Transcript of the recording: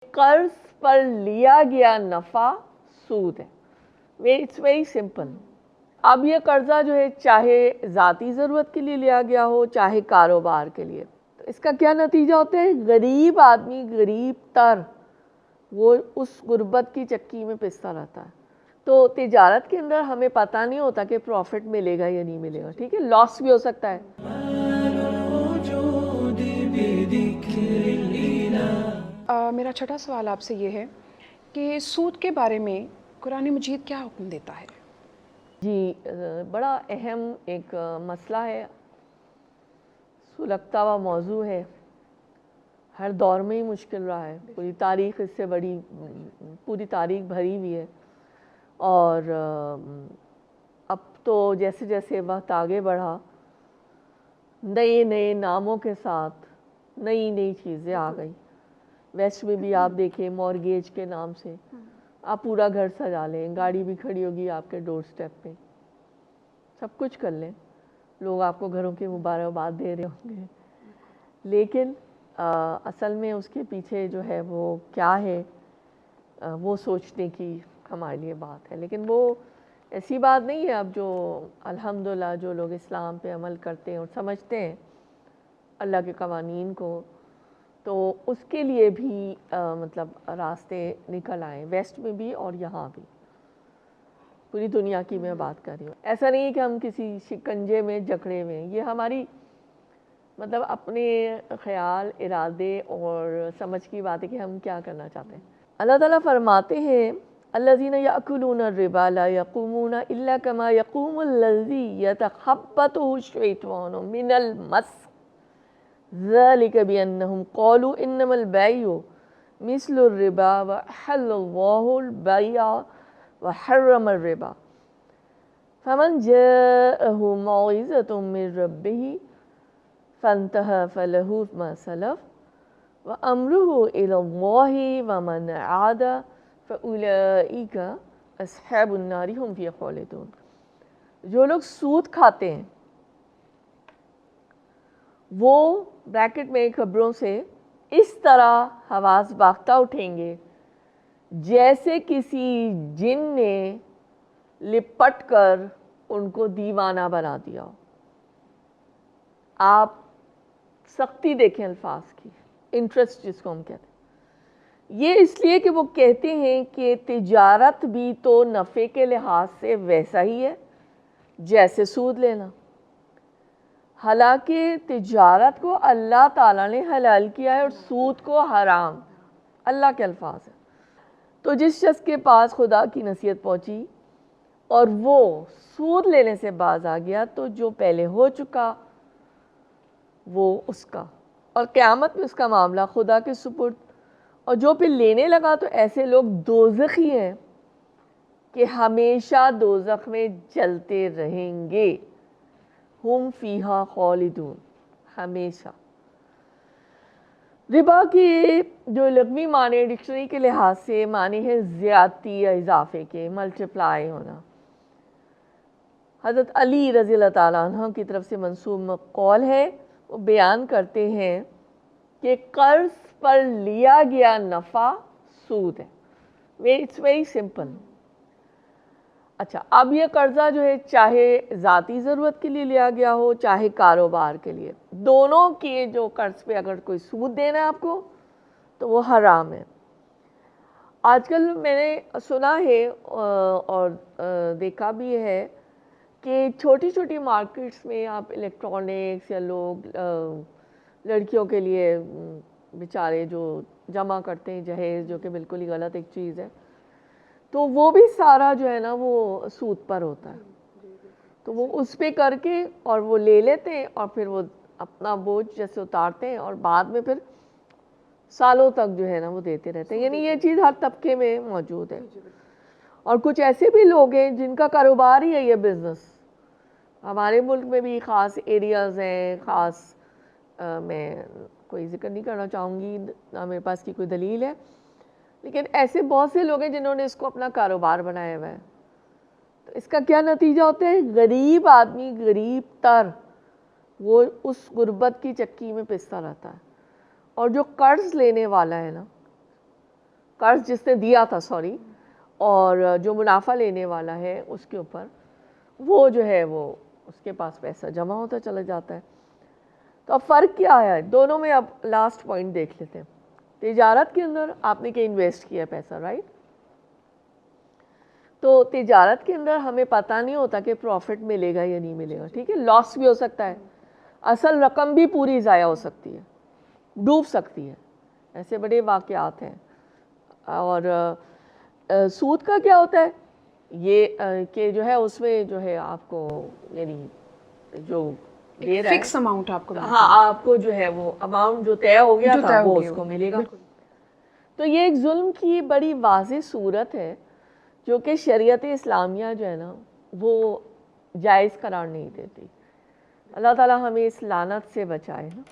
कर्ज पर लिया गया नफ़ा सूद है। It's very simple. अब ये कर्जा जो है चाहे ज़ाती ज़रूरत के लिए लिया गया हो चाहे कारोबार के लिए, तो इसका क्या नतीजा होता है? गरीब आदमी गरीब तर वो उस गुर्बत की चक्की में पिसता रहता है। तो तिजारत के अंदर हमें पता नहीं होता कि प्रॉफिट मिलेगा या नहीं मिलेगा, ठीक है, लॉस भी हो सकता है। मेरा छठा सवाल आपसे ये है कि सूद के बारे में कुरान मजीद क्या हुक्म देता है? जी, बड़ा अहम एक मसला है, सुलगता हुआ मौजू है, हर दौर में ही मुश्किल रहा है, पूरी तारीख़ इससे बड़ी, पूरी तारीख़ भरी हुई है। और अब तो जैसे जैसे वक्त आगे बढ़ा, नए नए नामों के साथ नई नई चीज़ें आ गई। वेस्ट में भी आप देखें मॉर्गेज के नाम से आप पूरा घर सजा लें, गाड़ी भी खड़ी होगी आपके डोर स्टेप पे, सब कुछ कर लें, लोग आपको घरों की मुबारकबाद दे रहे होंगे, लेकिन असल में उसके पीछे जो है वो क्या है, वो सोचने की हमारे लिए बात है। लेकिन वो ऐसी बात नहीं है। अब जो अल्हम्दुलिल्लाह जो लोग इस्लाम पे अमल करते हैं और समझते हैं अल्लाह के कवानीन को, तो उसके लिए भी मतलब रास्ते निकल आए, वेस्ट में भी और यहाँ भी, पूरी दुनिया की मैं बात कर रही हूँ। ऐसा नहीं है कि हम किसी शिकंजे में जकड़े हुए हैं, ये हमारी मतलब अपने ख्याल, इरादे और समझ की बात है कि हम क्या करना चाहते हैं। अल्लाह ताला फरमाते हैं अल्लज़ीना यअकुलूना रिबा ला यक़ूमूना इल्ला कमा यक़ूमुल्लज़ी यतख़ब्बतुहु शैतानु मिनल मस ज़ालिका बिअन्नहुम क़ालू इन्नमल बैउ मिस्लुर रिबा व अहल्लल्लाहुल बैअ व हर्रमर रिबा फमन जाअहु मौइज़तुम मिर रब्बिही फंतहा फलहु मा सलफ़ व अम्रुहु इलल्लाहि व मन आदा फ़उलाइका अस्हाबुन नारी हुम फ़ीहा ख़ालिदून। जो लोग सूद खाते हैं वो ब्रैकेट में खबरों से इस तरह हवास बाख्ता उठेंगे जैसे किसी जिन ने लिपट कर उनको दीवाना बना दिया हो। आप सख्ती देखें अल्फाज की, इंटरेस्ट जिसको हम कहते हैं, ये इसलिए कि वो कहते हैं कि तिजारत भी तो नफ़े के लिहाज से वैसा ही है जैसे सूद लेना। हालांकि तिजारत को अल्लाह ताला ने हलाल किया है और सूद को हराम, अल्लाह के अल्फाज है। तो जिस शख्स के पास खुदा की नसीहत पहुंची और वो सूद लेने से बाज आ गया, तो जो पहले हो चुका वो उसका, और क़यामत में उसका मामला खुदा के सुपुर्द। और जो फिर लेने लगा, तो ऐसे लोग दोज़खी हैं कि हमेशा दोज़ख में जलते रहेंगे, हुम फ़ीहा ख़ालिदून, हमेशा। रिबा की जो लग़वी माने डिक्शनरी के लिहाज से माने हैं ज़्यादती या इजाफ़े के, मल्टीप्लाई होना। हज़रत अली रज़ी अल्लाह ताला अन्हु की तरफ से मंसूब कौल है, वो बयान करते हैं कि कर्ज पर लिया गया नफ़ा सूद है। It's very simple. अच्छा, अब ये कर्जा जो है चाहे ज़ाती ज़रूरत के लिए लिया गया हो चाहे कारोबार के लिए, दोनों के जो कर्ज पे अगर कोई सूद देना है आपको तो वो हराम है। आजकल मैंने सुना है और देखा भी है कि छोटी छोटी मार्केट्स में आप इलेक्ट्रॉनिक्स या लोग लड़कियों के लिए बेचारे जो जमा करते हैं जहेज़, जो कि बिल्कुल ही गलत एक चीज़ है, तो वो भी सारा जो है ना वो सूद पर होता है। तो वो उस पे करके और वो ले लेते हैं और फिर वो अपना बोझ जैसे उतारते हैं और बाद में फिर सालों तक जो है ना वो देते रहते हैं। यानी ये चीज़ हर तबके में मौजूद है। और कुछ ऐसे भी लोग हैं जिनका कारोबार ही है ये बिज़नेस। हमारे मुल्क में भी ख़ास एरियाज़ हैं, ख़ास मैं कोई ज़िक्र नहीं करना चाहूँगी, ना मेरे पास की कोई दलील है, लेकिन ऐसे बहुत से लोग हैं जिन्होंने इसको अपना कारोबार बनाया हुआ है। तो इसका क्या नतीजा होता है? गरीब आदमी गरीब तर वो उस गुर्बत की चक्की में पिसता रहता है, और जो कर्ज लेने वाला है ना قرض جس نے دیا تھا سوری، اور جو منافع لینے والا ہے اس کے اوپر وہ جو ہے وہ اس کے پاس پیسہ جمع ہوتا چلا جاتا ہے. تو اب فرق کیا ہے دونوں میں؟ اب لاسٹ پوائنٹ دیکھ لیتے ہیں. تجارت کے اندر آپ نے کہ انویسٹ کیا پیسہ، رائٹ؟ تو تجارت کے اندر ہمیں پتہ نہیں ہوتا کہ پروفٹ ملے گا یا نہیں ملے گا، ٹھیک ہے، لاس بھی ہو سکتا ہے، اصل رقم بھی پوری ضائع ہو سکتی ہے، ڈوب سکتی ہے، ایسے بڑے واقعات ہیں. اور سود کا کیا ہوتا ہے یہ کہ جو ہے اس میں جو ہے آپ کو یعنی جو دے رہا ہے فکس اماؤنٹ آپ کو ہاں آپ کو جو ہے وہ اماؤنٹ جو طے ہو گیا تھا وہ اس کو ملے گا. تو یہ ایک ظلم کی بڑی واضح صورت ہے جو کہ شریعت اسلامیہ جو ہے نا وہ جائز قرار نہیں دیتی. اللہ تعالیٰ ہمیں اس لعنت سے بچائے نا.